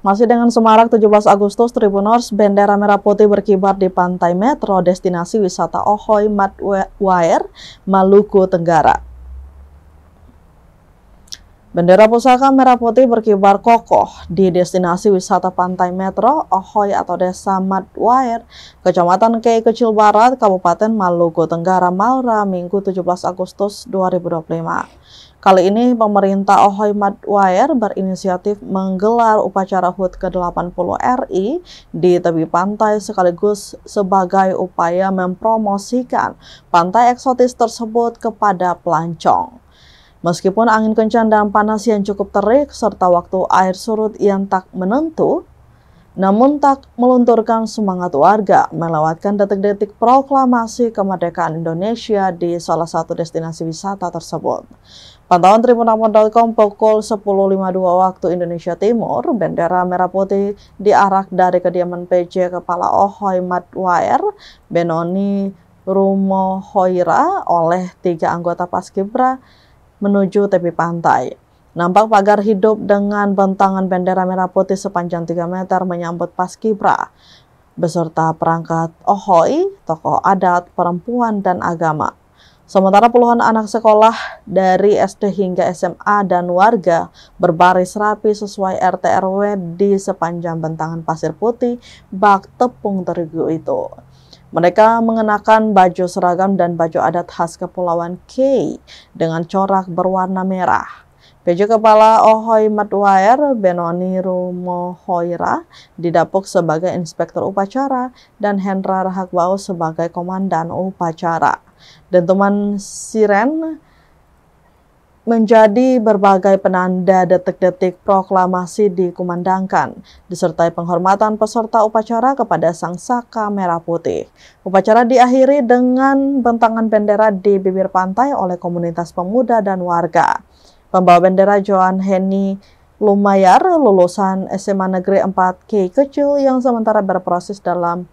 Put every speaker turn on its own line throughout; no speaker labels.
Masih dengan semarak 17 Agustus, Tribuners, bendera merah putih berkibar di Pantai Metro, destinasi wisata Ohoy Matwire, Maluku Tenggara. Bendera pusaka merah putih berkibar kokoh di destinasi wisata Pantai Metro, Ohoy atau Desa Matwire, Kecamatan Kei Kecil Barat, Kabupaten Maluku Tenggara, Maura, Minggu 17 Agustus 2025. Kali ini pemerintah Ohoy Matwire berinisiatif menggelar upacara HUT ke-80 RI di tepi pantai sekaligus sebagai upaya mempromosikan pantai eksotis tersebut kepada pelancong. Meskipun angin kencang dan panas yang cukup terik serta waktu air surut yang tak menentu, namun tak melunturkan semangat warga melewatkan detik-detik proklamasi kemerdekaan Indonesia di salah satu destinasi wisata tersebut. Pantauan tribunapon.com pukul 10.52 waktu Indonesia Timur, bendera merah putih diarak dari kediaman PJ Kepala Ohoy Matwire, Benoni Rumohoira oleh 3 anggota Paskibra menuju tepi pantai. Nampak pagar hidup dengan bentangan bendera merah putih sepanjang 3 meter menyambut Paskibra beserta perangkat Ohoy, tokoh adat, perempuan, dan agama. Sementara puluhan anak sekolah dari SD hingga SMA dan warga berbaris rapi sesuai RT RW di sepanjang bentangan pasir putih bak tepung terigu itu. Mereka mengenakan baju seragam dan baju adat khas Kepulauan Kei dengan corak berwarna merah. PJ Kepala Ohoy Matwire, Benoni Rumohoira, didapuk sebagai inspektur upacara dan Hendra Rahakbau sebagai komandan upacara. Dentuman siren menjadi berbagai penanda detik-detik proklamasi dikumandangkan, disertai penghormatan peserta upacara kepada Sang Saka Merah Putih. Upacara diakhiri dengan bentangan bendera di bibir pantai oleh komunitas pemuda dan warga. Pembawa bendera Joan Heni Lumayar, lulusan SMA Negeri 4 Kei Kecil yang sementara berproses dalam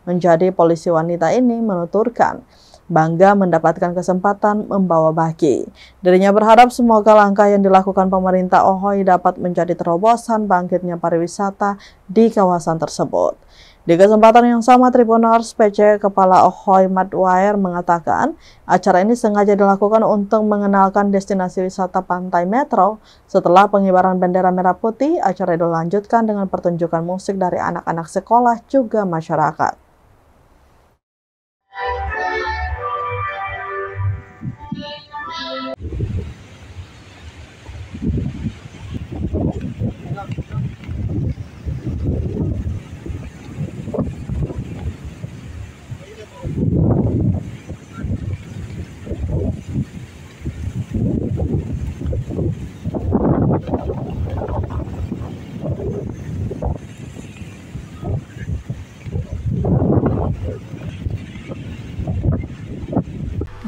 menjadi polisi wanita ini menuturkan bangga mendapatkan kesempatan membawa baki. Dirinya berharap semoga langkah yang dilakukan pemerintah Ohoy dapat menjadi terobosan bangkitnya pariwisata di kawasan tersebut. Di kesempatan yang sama, Tribuners, PJ Kepala Ohoy Matwire mengatakan acara ini sengaja dilakukan untuk mengenalkan destinasi wisata Pantai Metro. Setelah pengibaran bendera merah putih, acara dilanjutkan dengan pertunjukan musik dari anak-anak sekolah juga masyarakat.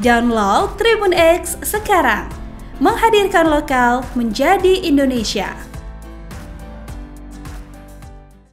Download Tribun X sekarang, menghadirkan lokal menjadi Indonesia.